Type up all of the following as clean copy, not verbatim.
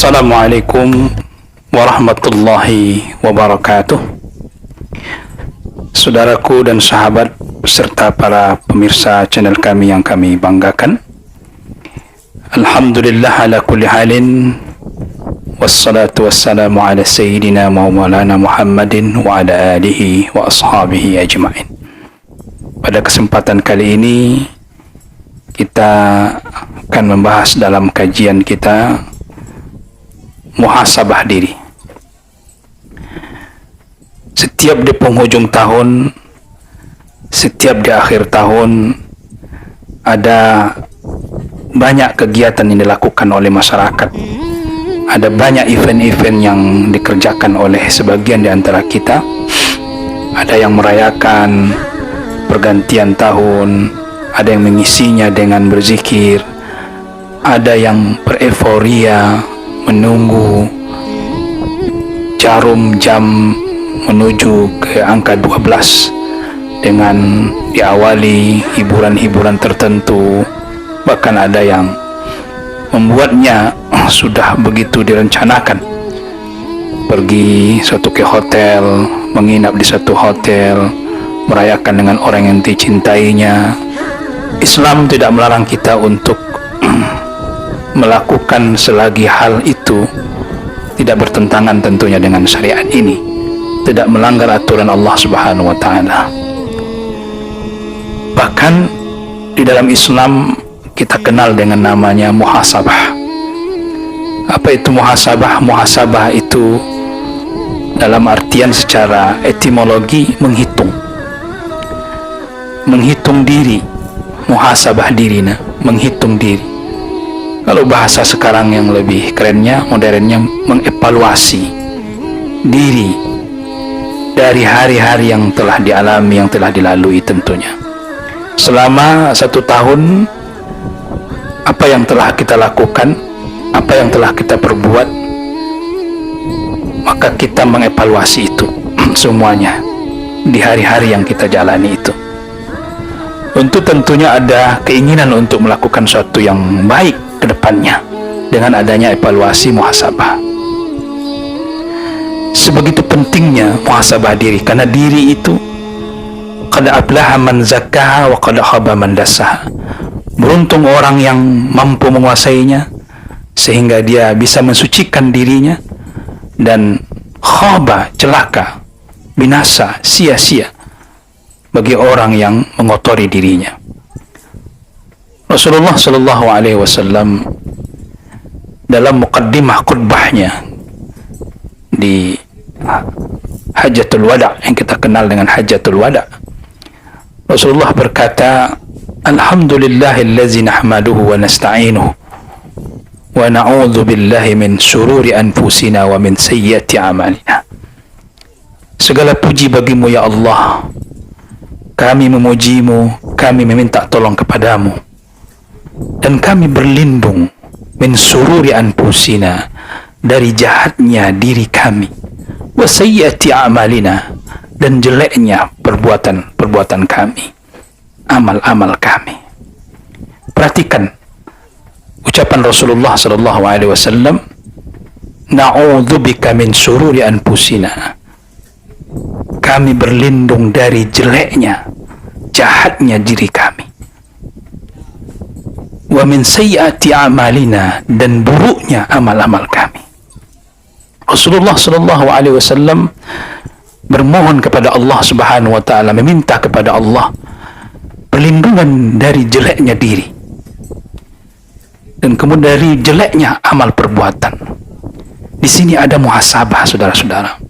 Assalamualaikum warahmatullahi wabarakatuh. Saudaraku dan sahabat serta para pemirsa channel kami yang kami banggakan, Alhamdulillah ala kulli halin, wassalatu wassalamu ala sayyidina maulana Muhammadin wa ala alihi wa ashabihi ajma'in. Pada kesempatan kali ini kita akan membahas dalam kajian kita muhasabah diri. Setiap di penghujung tahun, setiap di akhir tahun, ada banyak kegiatan yang dilakukan oleh masyarakat. Ada banyak event-event yang dikerjakan oleh sebagian di antara kita. Ada yang merayakan pergantian tahun, ada yang mengisinya dengan berzikir, ada yang bereforia menunggu jarum jam menuju ke angka 12 dengan diawali hiburan-hiburan tertentu. Bahkan ada yang membuatnya sudah begitu direncanakan, pergi suatu ke hotel, menginap di satu hotel, merayakan dengan orang yang dicintainya. Islam tidak melarang kita untuk melakukan selagi hal itu tidak bertentangan tentunya dengan syariat ini, tidak melanggar aturan Allah Subhanahu wa taala. Bahkan di dalam Islam kita kenal dengan namanya muhasabah. Apa itu muhasabah? Muhasabah itu dalam artian secara etimologi menghitung diri, muhasabah diri, menghitung diri. Kalau bahasa sekarang yang lebih kerennya, modernnya, mengevaluasi diri dari hari-hari yang telah dialami, yang telah dilalui tentunya. Selama 1 tahun, apa yang telah kita lakukan, apa yang telah kita perbuat, maka kita mengevaluasi itu semuanya di hari-hari yang kita jalani itu. Untuk tentunya ada keinginan untuk melakukan sesuatu yang baik ke depannya dengan adanya evaluasi muhasabah. Sebegitu pentingnya muhasabah diri, karena diri itu qad aflaha man zakkaha wa qad khaba man dassaha. Beruntung orang yang mampu menguasainya sehingga dia bisa mensucikan dirinya, dan khaba, celaka, binasa, sia-sia bagi orang yang mengotori dirinya. Rasulullah Shallallahu Alaihi Wasallam dalam muqaddimah khutbahnya di Hajatul Wada, yang kita kenal dengan Hajatul Wada, Rasulullah berkata, Alhamdulillahillazi nahmaduhu wa nasta'inuhu wa na'udzu billahi min syururi anfusina wa min sayyiati a'malina. Segala puji bagimu ya Allah, kami memujimu, kami meminta tolong kepadamu, dan kami berlindung min sururi anfusina, dari jahatnya diri kami, wa sayyiati a'malina, dan jeleknya perbuatan kami, amal-amal kami. Perhatikan ucapan Rasulullah sallallahu alaihi wasallam, na'udzubika min sururi anfusina, kami berlindung dari jeleknya, jahatnya diri kami, wa min sayyiati a'malina, dan buruknya amal-amal kami. Rasulullah sallallahu alaihi wasallam bermohon kepada Allah Subhanahu wa taala, meminta kepada Allah perlindungan dari jeleknya diri, dan kemudian dari jeleknya amal perbuatan. Di sini ada muhasabah, saudara-saudara.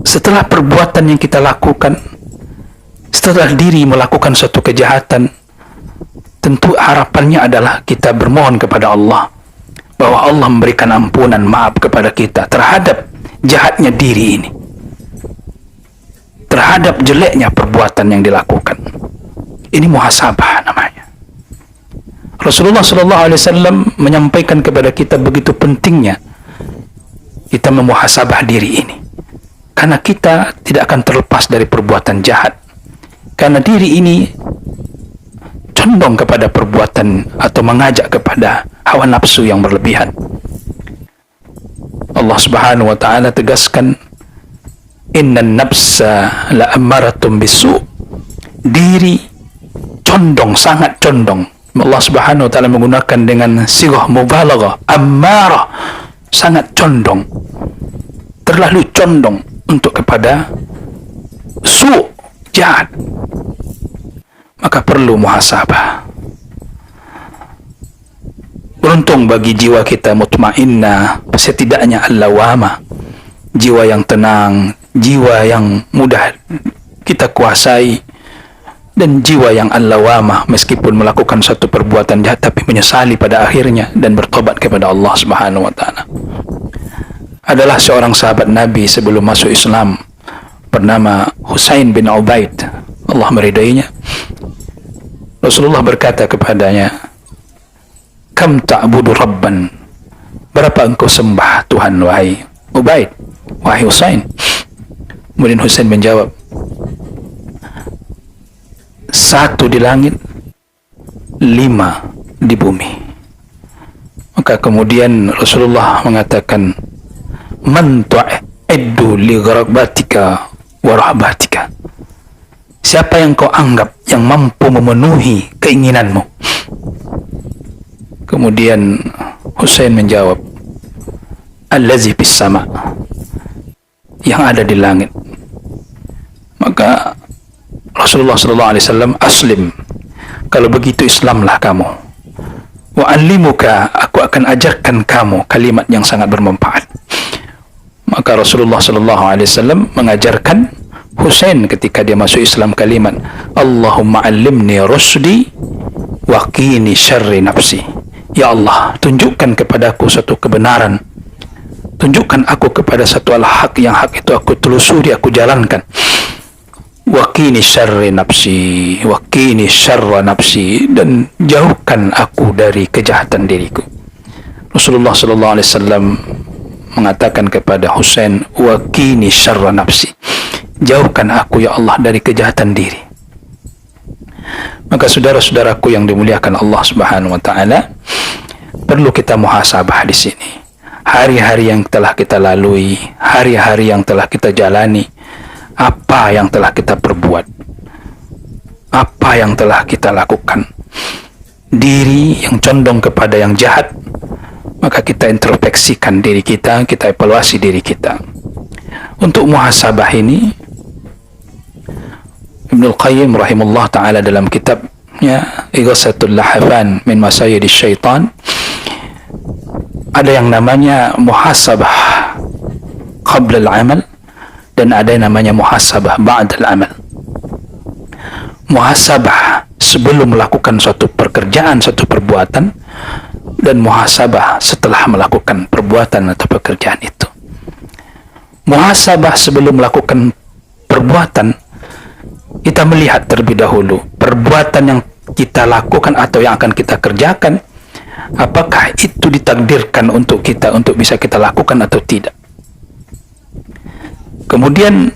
Setelah perbuatan yang kita lakukan, setelah diri melakukan suatu kejahatan, tentu harapannya adalah kita bermohon kepada Allah bahwa Allah memberikan ampunan, maaf kepada kita terhadap jahatnya diri ini, terhadap jeleknya perbuatan yang dilakukan. Ini muhasabah namanya. Rasulullah SAW menyampaikan kepada kita begitu pentingnya kita memuhasabah diri ini, karena kita tidak akan terlepas dari perbuatan jahat, karena diri ini condong kepada perbuatan atau mengajak kepada hawa nafsu yang berlebihan. Allah Subhanahu wa taala tegaskan, innan nafsa la ammaratun bisu. Diri condong, sangat condong. Allah Subhanahu wa taala menggunakan dengan sighah mubalaghah, ammarah, sangat condong, terlalu condong untuk kepada su', jahat. Maka perlu muhasabah. Beruntung bagi jiwa kita mutmainnah, setidaknya al-lawamah, jiwa yang tenang, jiwa yang mudah kita kuasai, dan jiwa yang al-lawamah, meskipun melakukan satu perbuatan jahat tapi menyesali pada akhirnya dan bertobat kepada Allah Subhanahu wa taala. Adalah seorang sahabat Nabi sebelum masuk Islam bernama Husain bin Ubaid, Allah meridainya. Rasulullah berkata kepadanya, kam ta'budu rabban, berapa engkau sembah Tuhan wahai Ubaid, wahai Husain? Kemudian Husain menjawab, 1 di langit, 5 di bumi. Maka kemudian Rasulullah mengatakan, man tu'iddu li gharabatika wa rahbatika, siapa yang kau anggap yang mampu memenuhi keinginanmu? Kemudian Husain menjawab, allazi bis sama, yang ada di langit. Maka Rasulullah sallallahu alaihi wasallam, aslim, kalau begitu Islamlah kamu. Wa allimuka, aku akan ajarkan kamu kalimat yang sangat bermanfaat. Maka Rasulullah sallallahu alaihi wasallam mengajarkan Husain ketika dia masuk Islam kalimat, Allahumma allimni rusdi wa qini syarri nafsi. Ya Allah, tunjukkan kepadaku satu kebenaran, tunjukkan aku kepada satu al-haq, yang hak itu aku telusuri, aku jalankan. Waqini syarri nafsi, waqini syarra nafsi, dan jauhkan aku dari kejahatan diriku. Rasulullah sallallahu alaihi wasallam mengatakan kepada Husain, waqini syarra nafsi, jauhkan aku ya Allah dari kejahatan diri. Maka saudara-saudaraku yang dimuliakan Allah Subhanahu wa taala, perlu kita muhasabah di sini. Hari-hari yang telah kita lalui, hari-hari yang telah kita jalani, apa yang telah kita perbuat, apa yang telah kita lakukan. Diri yang condong kepada yang jahat, maka kita introspeksikan diri kita, kita evaluasi diri kita. Untuk muhasabah ini, Ibnul Qayyim rahimahullah ta'ala dalam kitabnya Ighasatul Lahafan min Masayyidis Syaitan, ada yang namanya muhasabah qabla al-amal, dan ada yang namanya muhasabah ba'dal amal. Muhasabah sebelum melakukan suatu pekerjaan, suatu perbuatan, dan muhasabah setelah melakukan perbuatan atau pekerjaan itu. Muhasabah sebelum melakukan perbuatan, kita melihat terlebih dahulu perbuatan yang kita lakukan atau yang akan kita kerjakan, apakah itu ditakdirkan untuk kita, untuk bisa kita lakukan atau tidak. Kemudian,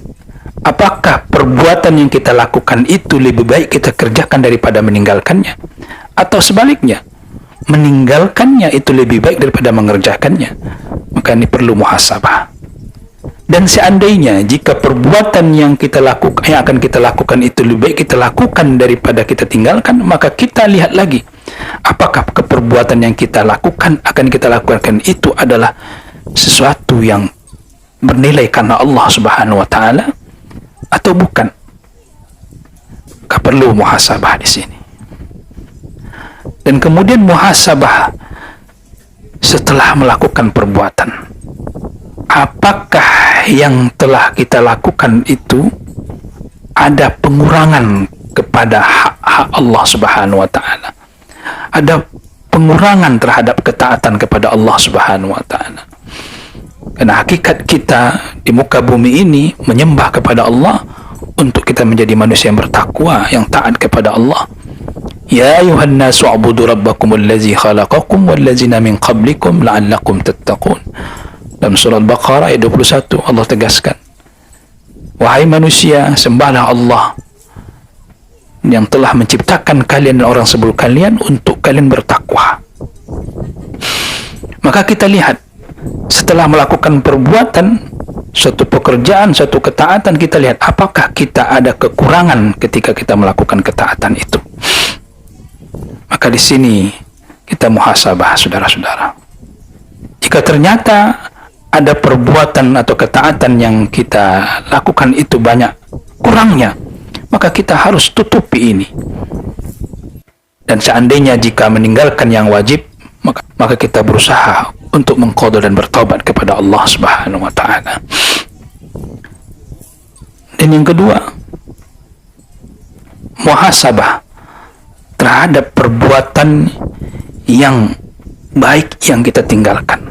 apakah perbuatan yang kita lakukan itu lebih baik kita kerjakan daripada meninggalkannya? Atau sebaliknya, meninggalkannya itu lebih baik daripada mengerjakannya? Maka ini perlu muhasabah. Dan seandainya jika perbuatan yang kita lakukan, yang akan kita lakukan itu lebih baik kita lakukan daripada kita tinggalkan, maka kita lihat lagi, apakah keperbuatan yang kita lakukan, akan kita lakukan itu adalah sesuatu yang bernilai karena Allah Subhanahu wa taala atau bukan. Maka perlu muhasabah di sini. Dan kemudian muhasabah setelah melakukan perbuatan. Apakah yang telah kita lakukan itu ada pengurangan kepada hak-hak Allah Subhanahu wa taala? Ada pengurangan terhadap ketaatan kepada Allah Subhanahu wa taala? Karena hakikat kita di muka bumi ini menyembah kepada Allah untuk kita menjadi manusia yang bertakwa, yang taat kepada Allah. Ya ayuhan nasu ubudu rabbakum allazi khalaqakum wallazina min qablikum la'allakum tattaqun. Dalam surah Al-Baqarah ayat 21 Allah tegaskan, wahai manusia, sembahlah Allah yang telah menciptakan kalian dan orang sebelum kalian untuk kalian bertakwa. Maka kita lihat setelah melakukan perbuatan, suatu pekerjaan, suatu ketaatan, kita lihat apakah kita ada kekurangan ketika kita melakukan ketaatan itu. Maka di sini kita muhasabah, saudara-saudara. Jika ternyata ada perbuatan atau ketaatan yang kita lakukan itu banyak kurangnya, maka kita harus tutupi ini. Dan seandainya jika meninggalkan yang wajib, maka kita berusaha untuk mengqadha dan bertobat kepada Allah Subhanahu wa taala. Dan yang kedua, muhasabah terhadap perbuatan yang baik yang kita tinggalkan.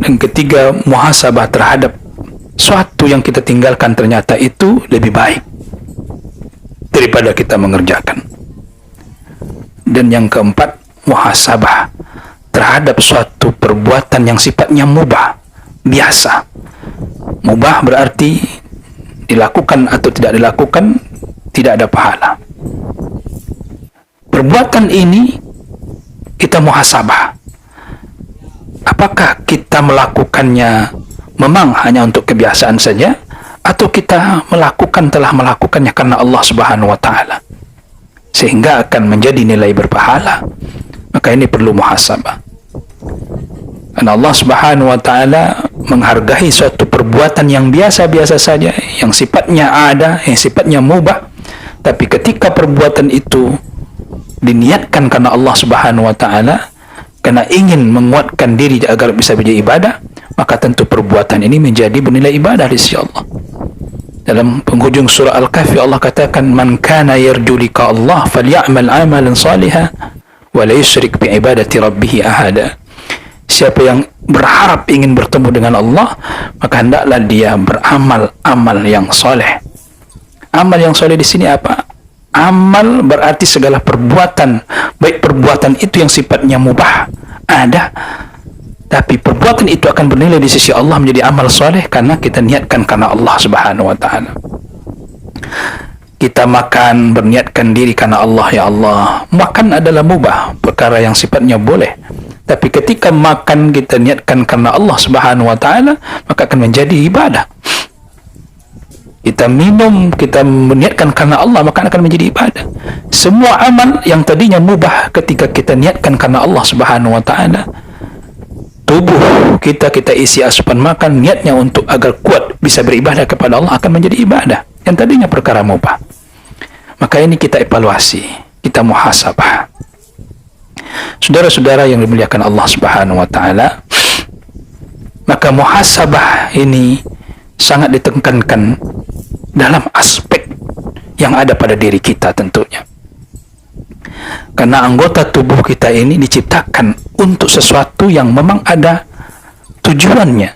Dan ketiga, muhasabah terhadap suatu yang kita tinggalkan ternyata itu lebih baik daripada kita mengerjakan. Dan yang keempat, muhasabah terhadap suatu perbuatan yang sifatnya mubah, biasa. Mubah berarti dilakukan atau tidak dilakukan tidak ada pahala. Perbuatan ini kita muhasabah. Apakah kita melakukannya memang hanya untuk kebiasaan saja, atau kita telah melakukannya karena Allah Subhanahu wa taala sehingga akan menjadi nilai berpahala? Maka ini perlu muhasabah. Karena Allah Subhanahu wa taala menghargai suatu perbuatan yang biasa-biasa saja, yang sifatnya ada, yang sifatnya mubah, tapi ketika perbuatan itu diniatkan karena Allah Subhanahu wa taala, karena ingin menguatkan diri agar bisa menjadi ibadah, maka tentu perbuatan ini menjadi bernilai ibadah di sisi Allah. Dalam penghujung surah Al-Kahfi Allah katakan, "Man kana yarju liqa Allah falyamal amalan salihan wa la yusyrik bi ibadati rabbih ahada." Siapa yang berharap ingin bertemu dengan Allah, maka hendaklah dia beramal amal yang soleh. Amal yang soleh di sini apa? Amal berarti segala perbuatan, baik perbuatan itu yang sifatnya mubah ada, tapi perbuatan itu akan bernilai di sisi Allah menjadi amal soleh karena kita niatkan karena Allah Subhanahu wa taala. Kita makan berniatkan diri karena Allah, ya Allah. Makan adalah mubah, perkara yang sifatnya boleh. Tapi ketika makan kita niatkan karena Allah Subhanahu wa taala, maka akan menjadi ibadah. Kita minum, kita meniatkan karena Allah, maka akan menjadi ibadah. Semua amal yang tadinya mubah ketika kita niatkan karena Allah Subhanahu wa taala, tubuh kita isi asupan makan niatnya untuk agar kuat bisa beribadah kepada Allah, akan menjadi ibadah yang tadinya perkara mubah. Maka ini kita evaluasi, kita muhasabah. Saudara-saudara yang dimuliakan Allah Subhanahu wa taala, maka muhasabah ini sangat ditekankan dalam aspek yang ada pada diri kita tentunya. Karena anggota tubuh kita ini diciptakan untuk sesuatu yang memang ada tujuannya.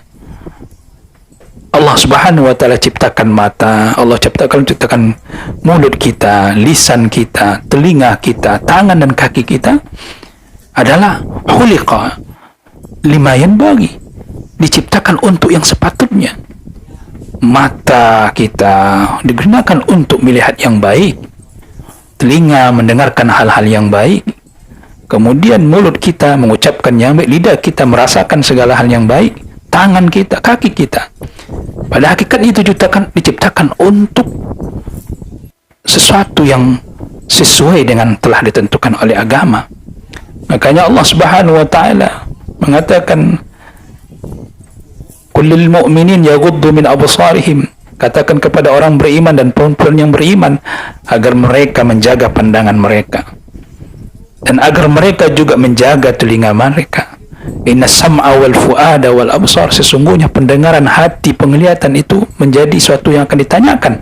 Allah Subhanahu wa taala ciptakan mata, Allah ciptakan mulut kita, lisan kita, telinga kita, tangan dan kaki kita adalah khuliqa lima yanbaghi, diciptakan untuk yang sepatutnya. Mata kita digunakan untuk melihat yang baik, telinga mendengarkan hal-hal yang baik, kemudian mulut kita mengucapkan yang baik, lidah kita merasakan segala hal yang baik, tangan kita, kaki kita. Pada hakikat itu diciptakan untuk sesuatu yang sesuai dengan telah ditentukan oleh agama. Makanya Allah Subhanahu wa taala mengatakan, "Kullil mu'minin yaghuddu min absarihim." Katakan kepada orang beriman dan perempuan yang beriman agar mereka menjaga pandangan mereka dan agar mereka juga menjaga telinga mereka. Inna sam'a wal fu'ada wal absar, sesungguhnya pendengaran, hati, penglihatan itu menjadi sesuatu yang akan ditanyakan.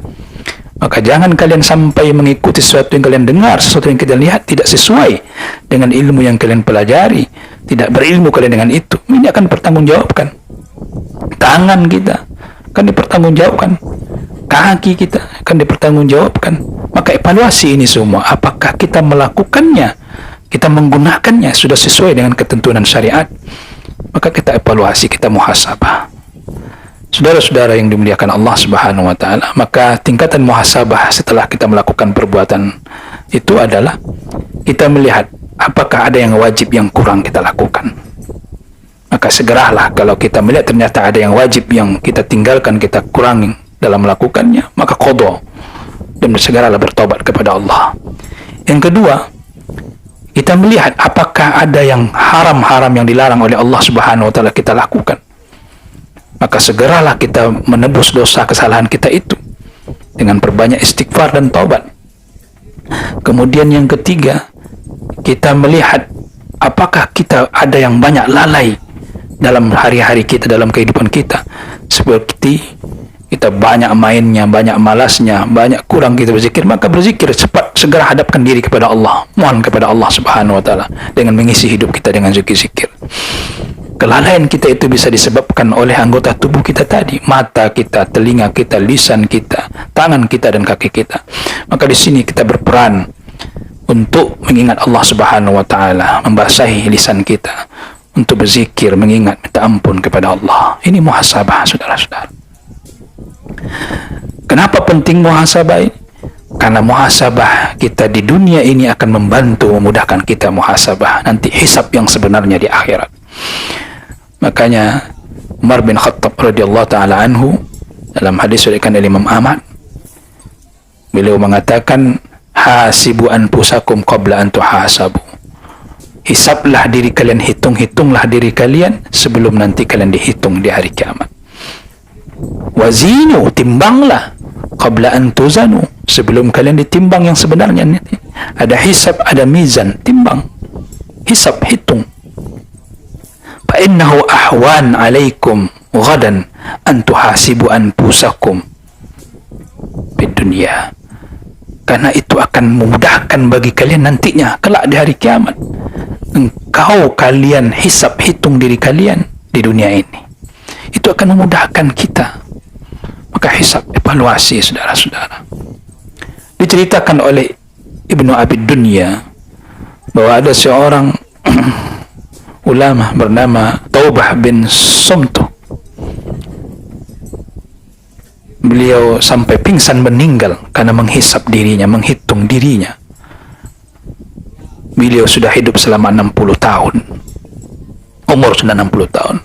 Maka jangan kalian sampai mengikuti sesuatu yang kalian dengar, sesuatu yang kalian lihat tidak sesuai dengan ilmu yang kalian pelajari, tidak berilmu kalian dengan itu. Ini akan dipertanggungjawabkan. Tangan kita akan dipertanggungjawabkan, kaki kita akan dipertanggungjawabkan. Maka evaluasi ini semua, apakah kita melakukannya, kita menggunakannya sudah sesuai dengan ketentuan syariat, maka kita evaluasi, kita muhasabah. Saudara-saudara yang dimuliakan Allah Subhanahu wa taala, maka tingkatan muhasabah setelah kita melakukan perbuatan itu adalah kita melihat apakah ada yang wajib yang kurang kita lakukan. maka segeralah kalau kita melihat ternyata ada yang wajib yang kita tinggalkan, kita kurangi dalam melakukannya, maka qadha dan segeralah bertobat kepada Allah. Yang kedua, kita melihat apakah ada yang haram-haram yang dilarang oleh Allah Subhanahu wa taala kita lakukan, maka segeralah kita menebus dosa kesalahan kita itu dengan perbanyak istighfar dan taubat. Kemudian yang ketiga, kita melihat apakah kita ada yang banyak lalai dalam hari-hari kita, dalam kehidupan kita, seperti kita banyak mainnya, banyak malasnya, banyak kurang kita berzikir, maka berzikir cepat, segera hadapkan diri kepada Allah, mohon kepada Allah Subhanahu wa taala dengan mengisi hidup kita dengan zikir-zikir. Kelalaian kita itu bisa disebabkan oleh anggota tubuh kita tadi, mata kita, telinga kita, lisan kita, tangan kita dan kaki kita. Maka di sini kita berperan untuk mengingat Allah Subhanahu wa taala, membasahi lisan kita untuk berzikir, mengingat, minta ampun kepada Allah. Ini muhasabah, saudara-saudara. Kenapa penting muhasabah ini? Karena muhasabah kita di dunia ini akan membantu memudahkan kita muhasabah nanti hisab yang sebenarnya di akhirat. Makanya Umar bin Khattab radhiyallahu taala anhu dalam hadis diriwayatkan oleh Imam Ahmad, beliau mengatakan, hasibu anfusakum qabla an tuhasabu. Hisablah diri kalian, hitunglah diri kalian sebelum nanti kalian dihitung di hari kiamat. Wazinu, timbanglah qabla an tuzanu, sebelum kalian ditimbang yang sebenarnya. Ada hisab, ada mizan, timbang, hisab, hitung. Fa innahu ahwan alaikum ghadan an tuhasibu anfusakum di dunia. Karena itu akan memudahkan bagi kalian nantinya kelak di hari kiamat. Engkau kalian hisab, hitung diri kalian di dunia ini. Itu akan memudahkan kita. Maka hisab, evaluasi, saudara-saudara. Diceritakan oleh Ibnu Abi Dunya bahwa ada seorang ulama bernama Taubah bin Somto. Beliau sampai pingsan meninggal karena menghisap dirinya, menghitung dirinya. Beliau sudah hidup selama 60 tahun. Umur sudah 60 tahun.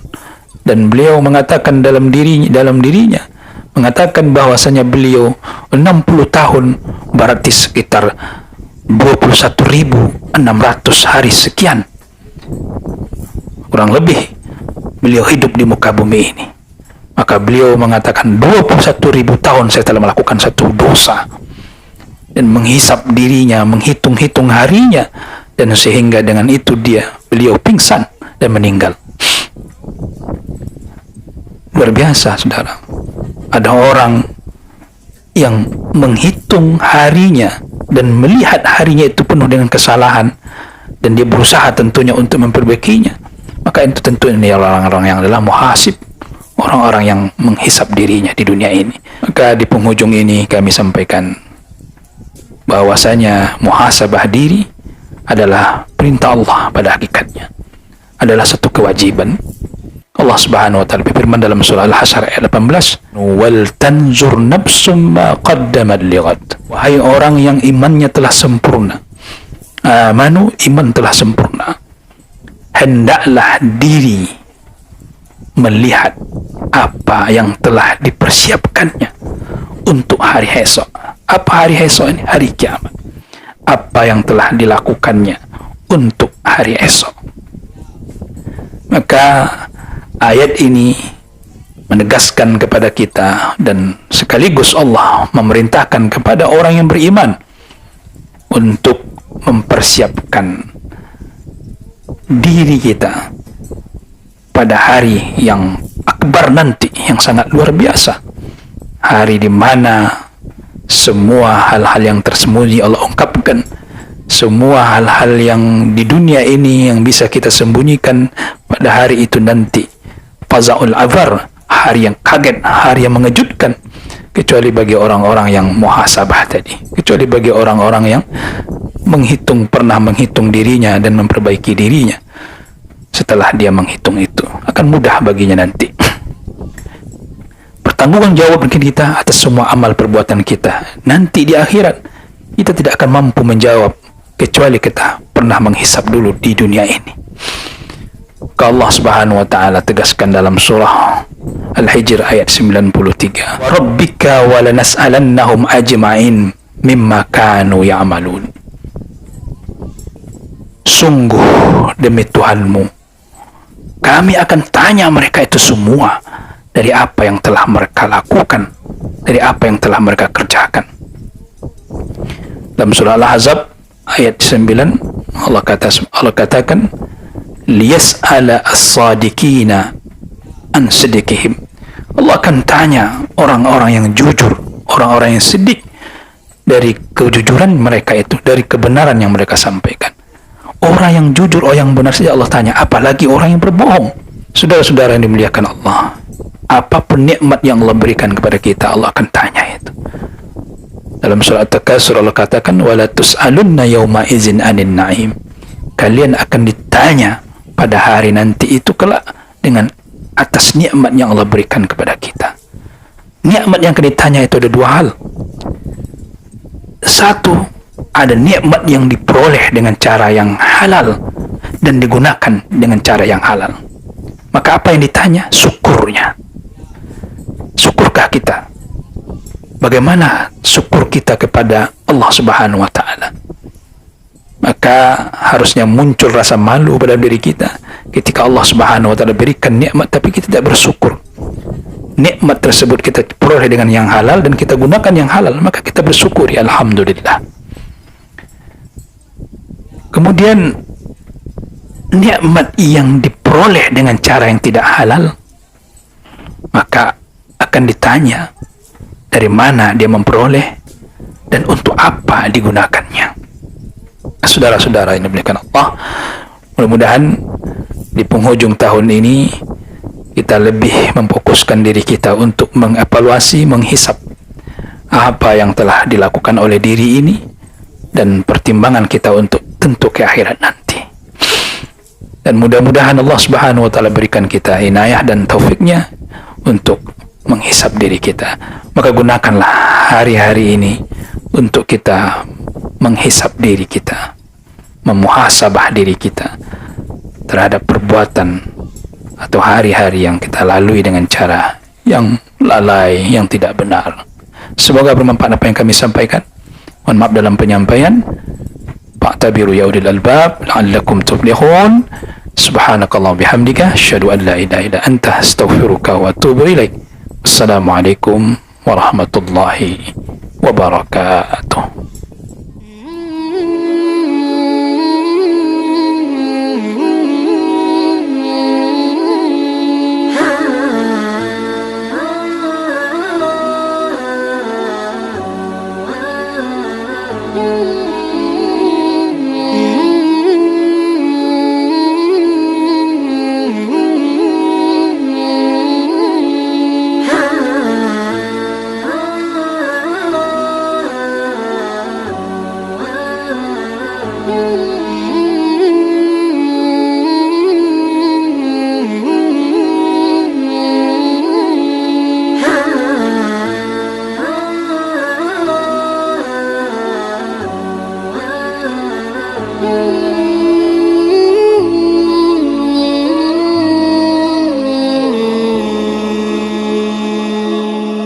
Dan beliau mengatakan dalam dirinya mengatakan bahwasanya beliau 60 tahun berarti sekitar 21.600 hari sekian. Kurang lebih beliau hidup di muka bumi ini. Maka beliau mengatakan 21.000 tahun saya telah melakukan satu dosa. Dan menghisap dirinya, menghitung-hitung harinya. Dan sehingga dengan itu beliau pingsan dan meninggal. Luar biasa, saudara. Ada orang yang menghitung harinya dan melihat harinya itu penuh dengan kesalahan. Dan dia berusaha tentunya untuk memperbaikinya. Maka itu tentu ini orang-orang yang adalah muhasib, orang-orang yang menghisap dirinya di dunia ini. Maka di penghujung ini kami sampaikan bahwasanya muhasabah diri adalah perintah Allah pada hakikatnya, adalah satu kewajiban. Allah Subhanahu wa taala berfirman dalam surah Al-Hasyr ayat 18, "Wal tanzur nafsum ma qaddamat lighad." Wahai orang yang imannya telah sempurna. Amanu, iman telah sempurna. Hendaklah diri melihat apa yang telah dipersiapkannya untuk hari esok. Apa hari esok ini? Hari kiamat. Apa yang telah dilakukannya untuk hari esok. Maka ayat ini menegaskan kepada kita dan sekaligus Allah memerintahkan kepada orang yang beriman untuk mempersiapkan diri kita pada hari yang akbar nanti, yang sangat luar biasa. Hari di mana semua hal-hal yang tersembunyi Allah ungkapkan. Semua hal-hal yang di dunia ini yang bisa kita sembunyikan pada hari itu nanti. Faza'ul azar, hari yang kaget, hari yang mengejutkan. Kecuali bagi orang-orang yang muhasabah tadi. Kecuali bagi orang-orang yang pernah menghitung dirinya dan memperbaiki dirinya. Setelah dia menghitung itu, akan mudah baginya nanti. Pertanggungan jawab kita atas semua amal perbuatan kita. Nanti di akhirat, kita tidak akan mampu menjawab kecuali kita pernah menghisap dulu di dunia ini. Maka Allah Subhanahu wa taala tegaskan dalam surah Al-Hijr ayat 93, "Wa rabbika wa lanas'alannahum ajma'in mimma kanu ya'malun." Sungguh demi Tuhanmu, kami akan tanya mereka itu semua dari apa yang telah mereka lakukan, dari apa yang telah mereka kerjakan. Dalam surah Al-Ahzab ayat 9 Allah katakan, liyas'ala as-sadiqina an sidqihim. Allah akan tanya orang-orang yang jujur, orang-orang yang sidik dari kejujuran mereka itu, dari kebenaran yang mereka sampaikan. Orang yang jujur, orang yang benar saja Allah tanya, apalagi orang yang berbohong. Saudara-saudara yang dimuliakan Allah, apapun nikmat yang Allah berikan kepada kita, Allah akan tanya itu. Dalam surah At-Takasur Allah katakan, wala tus'alunna yawma izin anin na'im. Kalian akan ditanya pada hari nanti itu kelak dengan atas nikmat yang Allah berikan kepada kita. Nikmat yang akan ditanya itu ada dua hal. Satu, ada nikmat yang diperoleh dengan cara yang halal dan digunakan dengan cara yang halal. Maka apa yang ditanya? Syukurnya. Syukurkah kita? Bagaimana syukur kita kepada Allah Subhanahu wa taala? Maka harusnya muncul rasa malu pada diri kita ketika Allah Subhanahu wa taala berikan nikmat tapi kita tidak bersyukur. Nikmat tersebut kita peroleh dengan yang halal dan kita gunakan yang halal, maka kita bersyukuri, alhamdulillah. Kemudian nikmat yang diperoleh dengan cara yang tidak halal, maka akan ditanya dari mana dia memperoleh dan untuk apa digunakannya. Saudara-saudara yang dimuliakan Allah, mudah-mudahan di penghujung tahun ini kita lebih memfokuskan diri kita untuk mengevaluasi, menghisap apa yang telah dilakukan oleh diri ini dan pertimbangan kita untuk tentu ke akhirat nanti. Dan mudah-mudahan Allah Subhanahu wa taala berikan kita inayah dan taufiknya untuk menghisap diri kita. Maka gunakanlah hari-hari ini untuk kita menghisap diri kita, memuhasabah diri kita terhadap perbuatan atau hari-hari yang kita lalui dengan cara yang lalai, yang tidak benar. Semoga bermanfaat apa yang kami sampaikan. Mohon maaf dalam penyampaian. Fa'tabiru ya ulil albab la'allakum tuflihun. Subhanakallah bihamdika asyhadu an la ilaha illa anta astaghfiruka wa atubu ilaik. Assalamualaikum warahmatullahi wabarakatuh.